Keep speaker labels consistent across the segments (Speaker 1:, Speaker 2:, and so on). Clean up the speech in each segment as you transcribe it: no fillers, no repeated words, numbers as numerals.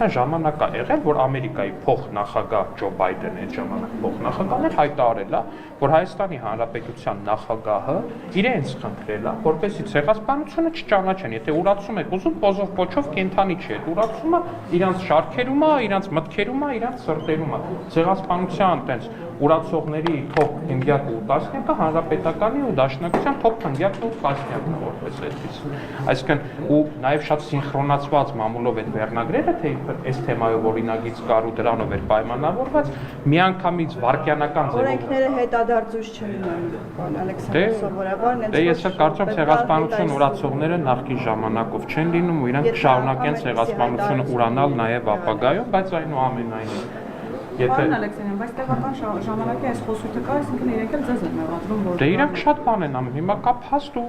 Speaker 1: Հանրապետության ժամանակ է եղել, որ Ամերիկայի փոխնախագահ Ջո Բայդենը այդ ժամանակ փոխնախագահն էր հայտարարել, որ Հայաստանի Հանրապետության նախագահը իրենց խնդրել է, որպեսզի ցեղասպանությունը չճանաչեն, եթե урացում եք ուզում պոզով փոչով կենթանի չի, այդ урացումը իրանց շարքերում է, իրանց մտքերում է, իրանց սրտերում է։ Ցեղասպանության տենց урացողների թոփ հնգյակը ու տասնյակը հանրապետականի ու դաշնակցության թոփ հնգյակը ու տասնյակը որպես այդպես։ Այսինքն ու նաև շատ սինխրոնացված մամուլով այդ վերնագրերը, թե այս թեմայով օրինագիծ կար ու դրանով էր պայմանավորված, միանգամից վարկյանական ձևով։
Speaker 2: Օրենքները հետադարձույց չեն պարոն Ալեքսանդր, սովորաբար
Speaker 1: Դե ես էլ կարծում ցեղասպանություն урացողները նախկին ժամանակով չեն լինում ու իրանք կշարունակեն ցեղասպանությունը ուրանալ նաև ապագայում, բայց այնուամենայնիվ
Speaker 2: Պարոն Ալեքսանյան, բայց տեղական ժամանակի այս խոսույթը կա, այսինքն իրենք էլ ձեզ են մեղադրում, որ
Speaker 1: Դե իրանք շատ բան են անում, հիմա կա փաստ ու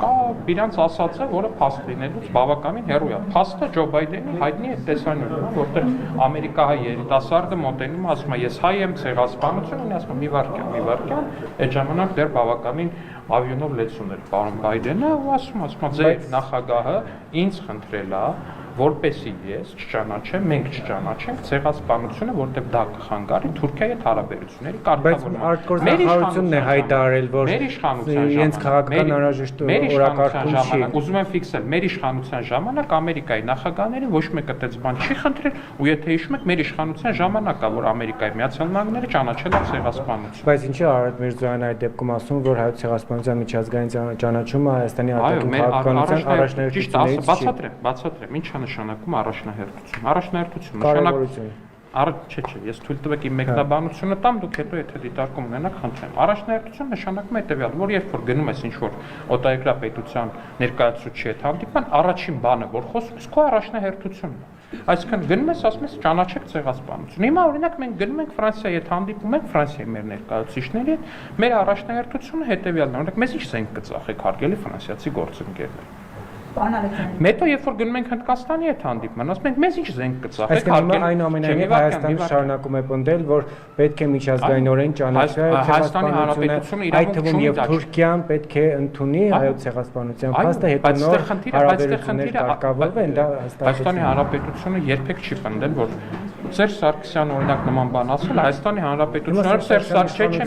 Speaker 1: կա իրանք ասածը, որը փաստ լինելուց բավականին հեռու է։ Փաստը Ջո Բայդենի հայտնի է տեսանյութը, որտեղ ամերիկահայ երիտասարդը մոտենում ասում է, ես հայ եմ, ցեղասպանություն ունի, ասում է մի վարքյան, այդ ժամանակ դեռ բավականին ավիոնով լեցուն էր պարոն Բայդենը ու ասում է, ձեր նախագահը ինձ խնդրել է որպեսի ես չճանաչեմ, մենք չճանաչենք ցեղասպանությունը, որտեղ դա կխանգարի Թուրքիայի հետ հարաբերությունների կարգավորմանը։
Speaker 3: Մեր իշխանությունն է հայտարարել, որ իրենց քաղաքական անհրաժեշտ օրակարգում չի։
Speaker 1: Ուզում եմ ֆիքսել, մեր իշխանության ժամանակ Ամերիկայի նախագահներին ոչ մեկը այդպես բան չի խնդրել, ու եթե հիշում եք, մեր իշխանության ժամանակա, որ Ամերիկայի Միացյալ Նահանգները ճանաչել է ցեղասպանությունը։
Speaker 3: Բայց ինչի Արարատ Միրզոյանը այդ դեպքում ասում, որ հայոց ցեղասպանության միջազգային ճանաչումը Հայաստանի արտաքին քաղաքականության առաջնահերթություններից
Speaker 1: բացատրեմ, ինչ նշանակում առաջնահերթություն։ Առաջնահերթություն նշանակում չէ, ես թույլ տվեք իմ մեկնաբանությունը տամ, դուք հետո եթե դիտարկում ունենաք, խնդրեմ։ Առաջնահերթություն նշանակում է հետևյալը, որ երբ որ գնում ես ինչ-որ օտարերկրյա պետության ներկայացուցիչի հետ հանդիպման, առաջին բանը, որ խոսում ես, քո առաջնահերթությունն է։ Այսինքն գնում ես, ասում ես, ճանաչեք ցեղասպանություն։ Հիմա օրինակ մենք գնում ենք Ֆրանսիայի հետ հանդիպում ենք Ֆրանսիայի մեր ներկայացուցիչների հետ, մեր առաջնահերթությունը հետևյալն է, օրինակ մեզ ինչ զենք կծախեք հարգելի ֆրանսիացի գործընկերներ։ Մետո երբ որ գնում ենք Հնդկաստանի հետ հանդիպման, ասում ենք մեզ ինչ զենք կծախեք
Speaker 3: հարգելի։ Այնուամենայնիվ Հայաստանը շարունակում է պնդել, որ պետք է միջազգայինորեն ճանաչվի
Speaker 1: Հայաստանի Հանրապետությունը
Speaker 3: այդ թվում եւ Թուրքիան պետք է ընդունի հայոց ցեղասպանության փաստը, հետո նոր հարաբերություններ կարգավորվեն, դա հստակ է։
Speaker 1: Հայաստանի Հանրապետությունը երբեք չի պնդել, որ Սերժ Սարգսյանը օրինակ նման բան ասել, Հայաստանի Հանրապետությունը Սերժ Սարգսյանը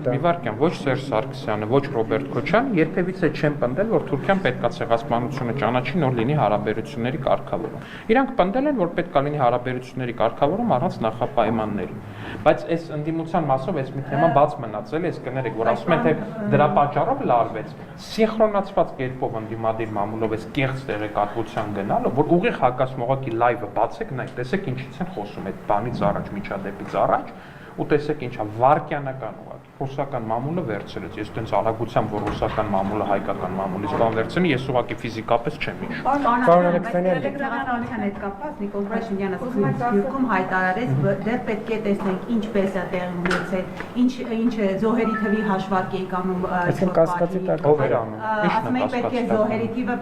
Speaker 1: մի վարքյան, ոչ Սերժ Սարգսյանը, ոչ Ռոբերտ Քոչարյանը երբևիցե չեն պնդել, որ Թուրքիան պետք է ցեղասպանությունը ճանաչի, նոր լինի հարաբերությունների կարգավորում։ Իրանք պնդել են, որ պետք է լինի հարաբերությունների կարգավորում առանց նախապայմանների։ Բայց այս ընդդիմության մասով այս մի թեման բաց մնացել է, ես կներեք, որ ասում են, թե դրա պատճառով լարվեց սինխրոնացված կերպով ընդդիմադիր մամուլով այս կեղծ տեղեկատվության գնալը, որ ուղիղ հակասմողակի լայվը բացեք, նայեք, տեսեք ինչից են խոսում այդ բանից առաջ, միջադեպից առաջ, ու տեսեք ինչա վարկյանական ուղղակի ռուսական մամուլը վերցրեց։ Ես տենց արագությամբ, որ ռուսական մամուլը հայկական մամուլից բան վերցնի, ես ուղղակի ֆիզիկապես չեմ հիշում։
Speaker 3: Պարոն Ալեքսանյան,
Speaker 2: Տելեգրամի հետ կապված Նիկոլ Փաշինյանը Սյունիքում հայտարարեց, դեռ պետք է տեսնենք ինչպես է տեղի ունեցել, ինչ զոհերի թվի հաշվարկ է կանում
Speaker 3: այսինքն կասկածի տակ
Speaker 1: ով էր անում։
Speaker 2: Ասում եք պետք է զոհերի թիվը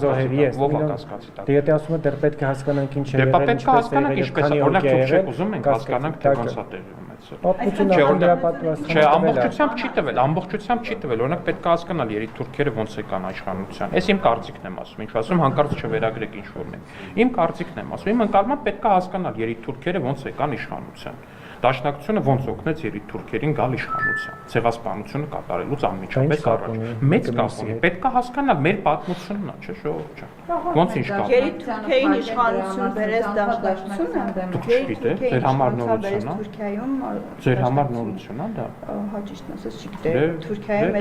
Speaker 3: զոհերի է,
Speaker 1: ով է կասկածի տակ։
Speaker 3: Դե եթե ասում եք դեռ պետք է հասկանանք ինչ է
Speaker 1: եղել,
Speaker 3: եղել,
Speaker 1: պետք է հասկանանք ինչպես է, օրինակ դուք ուզում ենք հասկանանք թե ոնց է տեղի ունեցել։ Չէ, ամբողջությամբ չի տվել, օրինակ պետք է հասկանալ երեք թուրքերը ոնց եկան իշխանության։ Այս իմ կարծիքն եմ ասում, ինչ ասում, հանկարծ չվերագրեք ինչ որ մենք։ Իմ կարծիքն եմ ասում, իմ ընկալմամբ պետք է հասկանալ երեք թուրքերը ոնց եկան իշխանության։ Դաշնակցությունը ոնց օգնեց երեք թուրքերին գալ իշխանության։ Ցեղասպանությունը կատարելուց անմիջապես առաջ։ Մեծ կապ ունի։ Պետք է հասկանալ մեր պատմությունն է, չէ՞ ժողովուրդ ջան։ Ոնց ինչ կապ։
Speaker 2: Երեք թուրքերին իշխանություն բերեց Դաշնակցությունը։
Speaker 1: Չգիտեք, ձեր համար նորություն է։
Speaker 2: Թուրքիայում
Speaker 1: Ձեր համար նորություն է դա։
Speaker 2: Հա ճիշտն ասես չգիտեք, Թուրքիայում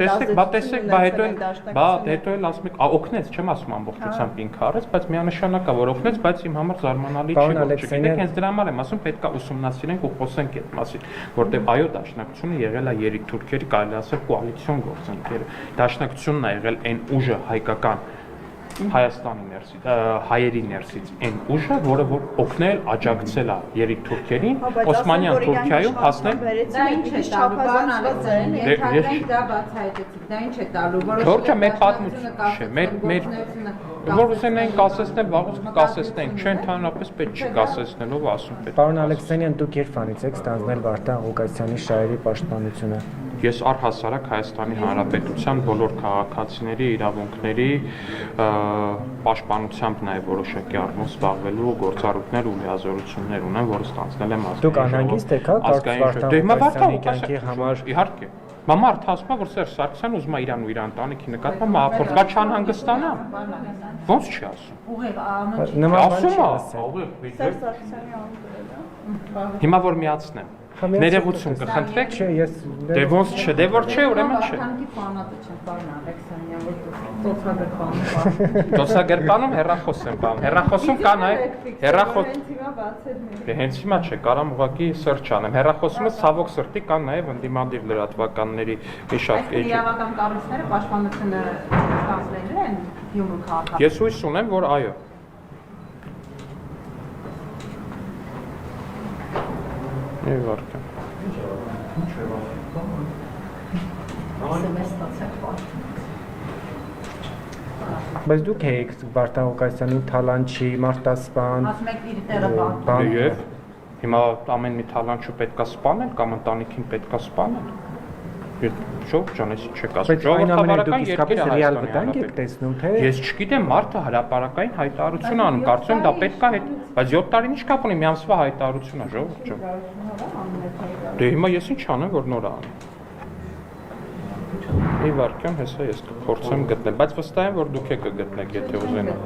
Speaker 1: հետո էլ ասում եք, օգնեց, չեմ ասում ամբողջությամբ ինքը արեց, բայց միանշանակ է, որ օգնեց, բայց իմ համար զարմանալի չի, որ չգիտեք, հենց դրա համար եմ ասում, պետք է ուսումնասիրենք ու խոսենք այդ մասին, որտեղ այո դաշնակցությունը եղել է երեք թուրքերի, կարելի ասել կոալիցիոն գործընկերը։ Դաշնակցությունն է եղել այն ուժը հայկական Հայաստանի ներսից, հայերի ներսից այն ուժը, որը որ օգնել, աջակցել է երեք թուրքերին, Օսմանյան Թուրքիայում հասնել։
Speaker 2: Դա ինչ է չափազանցված է, դա բացահայտեցիք, դա ինչ է տալու,
Speaker 1: Ժորժը մեր պատմություն չէ, մեր որ ուզենային կասեցնել, վաղուց կասեցնենք, չէ, ընդհանրապես պետք չի կասեցնելով ասում պետք։
Speaker 3: Պարոն Ալեքսանյան, դուք երբ անից եք ստանձնել Վարդան Ղուկասյանի շահերի պաշտպանությունը։
Speaker 1: Ես առհասարակ Հայաստանի Հանրապետության բոլոր քաղաքացիների իրավունքների պաշտպանությամբ նաև որոշակի առումով զբաղվելու գործառույթներ ու լիազորություններ ունեմ, որը ստանձնել եմ
Speaker 3: Դուք անհանգիստ եք, Վարդան կյանքի համար։
Speaker 1: Իհարկե։ Մարդ ասում է, որ Սերժ Սարգսյանն ուզում է իրան ու իր ընտանիքի նկատմամբ մահապորտ կա չանհանգստանա։ Ոնց չի ասում։ Ասում է։
Speaker 4: Սերժ Սարգսյանի անունը։
Speaker 1: Հիմա որ միացնեմ։ Ներողություն կխնդրեք։
Speaker 3: Չէ, ես
Speaker 1: Դե ոնց չէ, դե որ չէ, ուրեմն չէ։
Speaker 4: Քանքի ֆանատը չեմ, պարոն Ալեքսանյան, որ ծոցագրպանում։
Speaker 1: Ծոցագրպանում հեռախոս եմ բան։ Հեռախոսում կա նաև հեռախոս։ Դե հենց հիմա չէ, կարամ ուղղակի search անեմ։ Հեռախոսումը ցավոք սրտի կան նաև ընդդիմադիր լրատվականների մի շարք էջ։
Speaker 2: Իրավական կառույցները պաշտպանությունը ստանձնել են Գյումրու քաղաքում։
Speaker 1: Ես հույս ունեմ, որ այո։ Իվարքա։
Speaker 3: Բայց դուք եք Վարդան Ղուկասյանի թալանչի, մարտասպան։
Speaker 2: Ասում եք իր տեղը բան։
Speaker 1: Եվ հիմա ամեն մի թալանչու պետքա սպանել կամ ընտանիքին պետքա սպանել։ Շո՞ղ ջան, ես չեք ասում։
Speaker 3: Ժողովրդավարական երկիրը ռեալ վտանգ եք տեսնում, թե։
Speaker 1: Ես չգիտեմ, մարդը հրապարակային հայտարարություն անում, կարծում եմ դա պետք է հետ, բայց 7 տարին ինչ կապ ունի, մի ամսվա հայտարարություն է, ժողովուրդ ջան։ Դե հիմա ես ինչ անեմ, որ նոր անեմ։ Իվարքան, հեսա ես կփորձեմ գտնել, բայց վստահ եմ, որ դուք եք կգտնեք, եթե ուզենաք։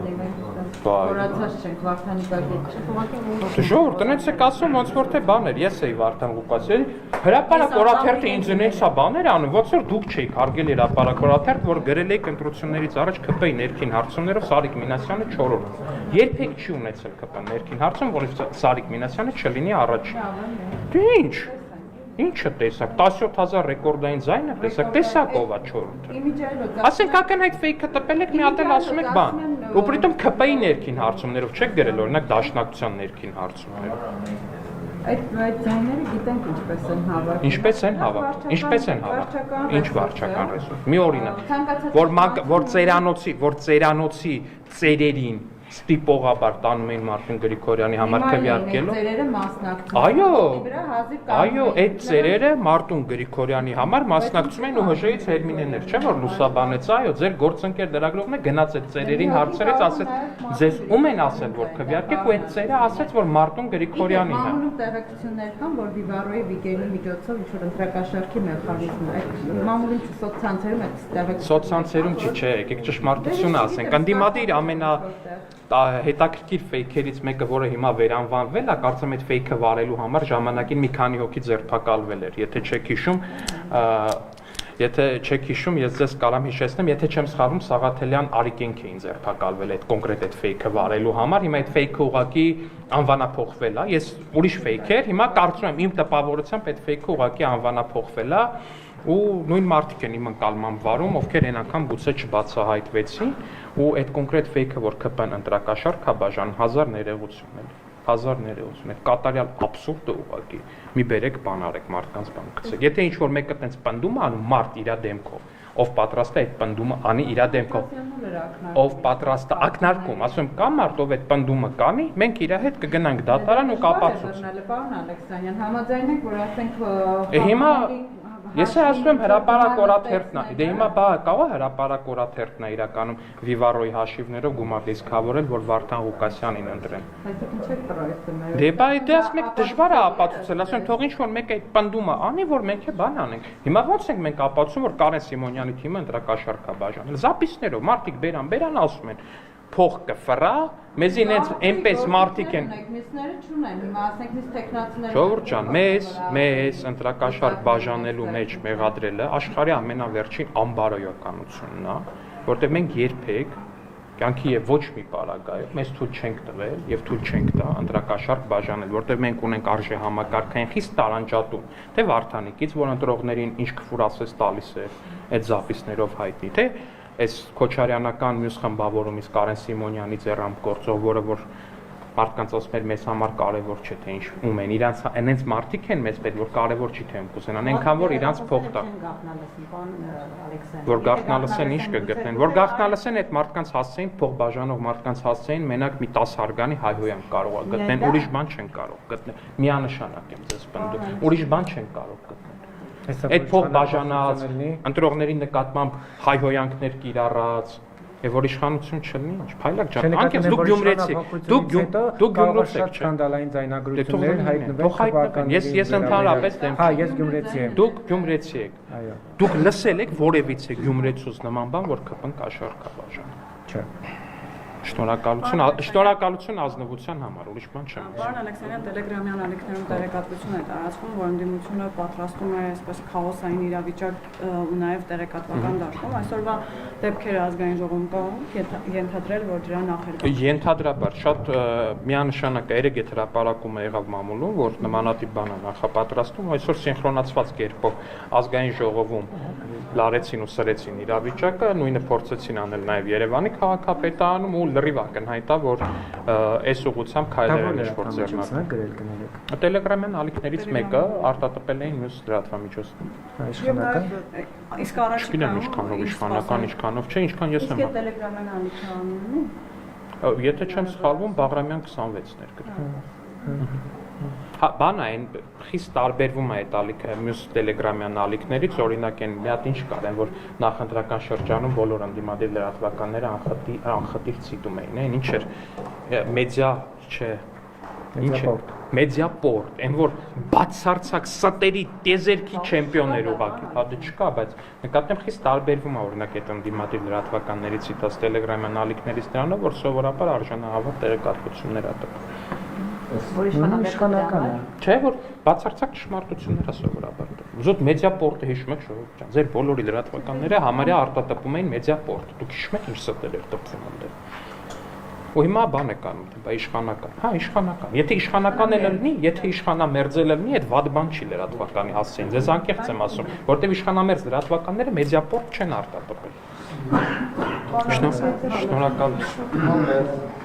Speaker 4: Որացած չենք, Վարդանի գագետ չի։
Speaker 1: Դե ժողովուրդ, տնից եք ասում, ոնց որ թե բաներ, ես էի Վարդան Ղուկասյանի, հրապարակ օրաթերթը ինձ ունեց սա բաներ անում, ոնց որ դուք չէիք հարգել հրապարակ օրաթերթ, որ գրել եք ընտրություններից առաջ ԿՊ-ի ներքին հարցումներով Սարիկ Մինասյանը 4-րդ։ Երբեք չի ունեցել ԿՊ-ը ներքին հարցում, որից Սարիկ Մինասյանը չլինի առաջին։ Դե ինչ։ Ինչը տեսակ 17000 ռեկորդային ձայնը տեսակ տեսակով է 4-րդը։ Ասենք ակնհայտ ֆեյքը տպել եք մի հատ էլ ասում եք բան։ Ու պրիտոմ ԿՊ-ի ներքին հարցումներով չեք գրել օրինակ դաշնակցության ներքին հարցումներով։
Speaker 4: Այդ ձայները գիտենք ինչպես են հավաք։
Speaker 1: Ինչպես են հավաք։ Ինչ վարչական ռեսուրս։ Մի օրինակ, որ ծերանոցի ծերերին ստիպողաբար տանում էին Մարտին Գրիգորյանի համար քվեարկելու։
Speaker 4: Ծերերը մասնակցում։
Speaker 1: Այո, այդ ծերերը Մարտին Գրիգորյանի համար մասնակցում էին ու ՀԺ-ից Հերմինեներ, չէ՞ որ լուսաբանեց, այո, ձեր գործընկեր լրագրողն է գնաց այդ ծերերին հարցրեց, ասեց, ձեզ ում են ասել որ քվեարկեք ու այդ ծերը ասեց որ Մարտին Գրիգորյանին է։
Speaker 4: Մամուլում տեղեկություններ կան, որ Վիվարոյի Վիգենի միջոցով ինչ որ ընտրակաշարքի մեխանիզմ է։ Մամուլի սոցցանցերում է տեղեկություն։
Speaker 1: Սոցցանցերում չէ, եկեք ճշմարտությունը ասենք, ընդդիմադիր ամենա հետաքրքիր ֆեյքերից մեկը, որը հիմա վերանվանվել է, կարծեմ այդ ֆեյքը վարելու համար ժամանակին մի քանի հոգի ձերբակալվել էր։ Եթե չեք հիշում, ես ձեզ կարամ հիշեցնեմ, եթե չեմ սխալվում, Սաղաթելյան Արիկենք էին ձերբակալվել այդ կոնկրետ այդ ֆեյքը վարելու համար։ Հիմա այդ ֆեյքը ուղղակի անվանափոխվել է։ Ես ուրիշ ֆեյք էր, հիմա կարծում եմ իմ տպավորությամբ այդ ֆեյքը ուղղակի անվանափոխվել է ու նույն մարդիկ են իմ ընկալմամբ վարում, ովքեր այն անգամ գուցե չբացահայտվեցին ու այդ կոնկրետ ֆեյքը, որ ԿՊ-ն ընտրակաշարք է բաժան 1000 ներողություն էլ, 1000 ներողություն, այդ կատարյալ աբսուրդ է ուղղակի։ Մի բերեք բան արեք մարդկանց բան գցեք։ Եթե ինչ որ մեկը տենց պնդում է անում մարդ իր դեմքով, ով պատրաստ է այդ պնդումը անի իր դեմքով, ով պատրաստ է ակնարկում, ասում կա մարդ, ով այդ պնդումը կանի, մենք իր հետ կգնանք դատարան ու կապացուցենք։
Speaker 4: Պարոն Ալեքսանյան, համաձայն եք, որ ասենք
Speaker 1: հիմա ես ասում եմ հրապարակ օրաթերթն է։ Դե հիմա բա կարող է հրապարակ օրաթերթն է իրականում Վիվարոյի հաշիվներով գումար դիսկավորել, որ Վարդան Ղուկասյանին ընտրեն։
Speaker 4: Բայց ինչ եք պրոյեկտում։
Speaker 1: Դե բա դե ասում եք դժվար է ապացուցել, ասում թող ինչ որ մեկը այդ պնդումը անի, որ մենք է բան անենք։ Հիմա ոնց ենք մենք ապացուցում, որ Կարեն Սիմոնյանի թիմը ընտրակաշարք է բաժանել։ Զապիսներով մարդիկ բերան ասում են փող կֆրա, մեզին այնպես մարդիկ են։
Speaker 4: Մյուսները չունեն, հիմա ասենք մյուս տեխնացիները։
Speaker 1: Ժողովուրդ ջան, մեզ ընտրակաշարք բաժանելու մեջ մեղադրելը աշխարհի ամենավերջին անբարոյականությունն է, որտեղ մենք երբեք կյանքի եւ ոչ մի պարագայում մեզ թույլ չենք տվել եւ թույլ չենք տա ընտրակաշարք բաժանել, որտեղ մենք ունենք արժե համակարգային խիստ տարանջատում, թե Վարդանիկից, որ ընտրողներին ինչ քֆուր ասես տալիս է այդ զապիսներով հայտնի, թե այս Քոչարյանական մյուս խմբավորումից Կարեն Սիմոնյանի ձեռամբ գործող, որը որ մարդկանց ասում էր մեզ համար կարևոր չէ թե ինչ ում են, իրանց այնց մարդիկ են մեզ պետք որ կարևոր չի թե ում կուզենան, այնքան որ իրանց փող տա։ Որ գաղտնալսեն ինչ կգտնեն, որ գաղտնալսեն այդ մարդկանց հասցեին փող բաժանող մարդկանց հասցեին մենակ մի 10 հարգանի հայհոյան կարող է գտնեն, ուրիշ բան չեն կարող գտնել։ Միանշանակ եմ ձեզ պնդում, ուրիշ բան չեն կարող գտնել։ Այդ փող բաժանած, ընտրողների նկատմամբ հայհոյանքներ կիրառած, եւ որ իշխանություն չլինի, ինչ փայլակ ջան, անկեղծ դուք գյումրեցիք,
Speaker 3: շատ սկանդալային ձայնագրություններ հայտնվեն։
Speaker 1: Ես ընդհանրապես դեմ։
Speaker 3: Հա, ես գյումրեցի եմ։
Speaker 1: Դուք գյումրեցի եք։
Speaker 3: Այո։
Speaker 1: Դուք լսել եք որևիցե գյումրեցուց նման բան, որ ԿՊ-ն կաշառքա բաժան։
Speaker 3: Չէ։
Speaker 1: Շնորհակալություն ազնվության համար, ուրիշ բան չեմ։
Speaker 5: Պարոն Ալեքսանյան, Տելեգրամյան ալիքներում տեղեկատվություն է տարածվում, որ ընդդիմությունը պատրաստում է այսպես քաոսային իրավիճակ ու նաև տեղեկատվական դաշտում։ Այսօրվա դեպքերը ազգային ժողովում կան, ենթադրել, որ դրա նախերգում։
Speaker 1: Ենթադրաբար շատ միանշանակ է, երեք այդ հրապարակումը եղավ մամուլում, որ նմանատիպ բան է նախապատրաստում, այսօր սինխրոնացված կերպով ազգային ժողովում լարեցին ու սրեցին իրավիճակը, նույնը փորձեցին անել նաև Երևանի քաղաքապետարանում ու լրիվ ակնհայտ է, որ այս ուղղությամբ քայլեր են ինչ-որ ձեռնարկվում։ Տելեգրամյան ալիքներից մեկը արտատպել էին մյուս լրատվամիջոցում։
Speaker 3: Իշխանական։
Speaker 5: Իսկ առաջին
Speaker 1: իշխանով չէ, ինչքան ես եմ։
Speaker 5: Իսկ Տելեգրամյան ալիքն
Speaker 1: Եթե չեմ սխալվում, Բաղրամյան 26-ներ գրել։ Հա, բանը այն խիստ տարբերվում է այդ ալիքը մյուս տելեգրամյան ալիքներից, օրինակ այն մի հատ ինչ կար, որ նախընտրական շրջանում բոլոր ընդդիմադիր լրատվականները անխտիր ցիտում էին, այն ինչ էր մեդիա, չէ, ինչ է մեդիապորտ, այն որ բացարձակ ստերի տեզերքի չեմպիոն էր ուղղակի, հա դա չկա, բայց նկատեմ խիստ տարբերվում է օրինակ այդ ընդդիմադիր լրատվականներից ցիտած տելեգրամյան ալիքներից դրանով, որ սովորաբար արժանահավատ տեղեկատվություններ ա տպում։
Speaker 3: Իշխանական է։
Speaker 1: Չէ, որ բացարձակ ճշմարտություններ է սովորաբար տպում։ Զուտ մեդիապորտը հիշում եք ժողովուրդ ջան, ձեր բոլորի լրատվականները համարյա արտատպում էին մեդիապորտ։ Դուք հիշում եք ինչ ստեր էր տպվում այնտեղ։ Ու հիմա բան է կանում, բա իշխանական։ Հա, իշխանական։ Եթե իշխանական էլ լինի, եթե իշխանամերձ էլ լինի, այդ վատ բան չի լրատվականի հասցեին։ Ձեզ անկեղծ եմ ասում, որտեվ իշխանամերձ լրատվականները մեդիապորտ չեն արտատպել։ Շնորհակալություն։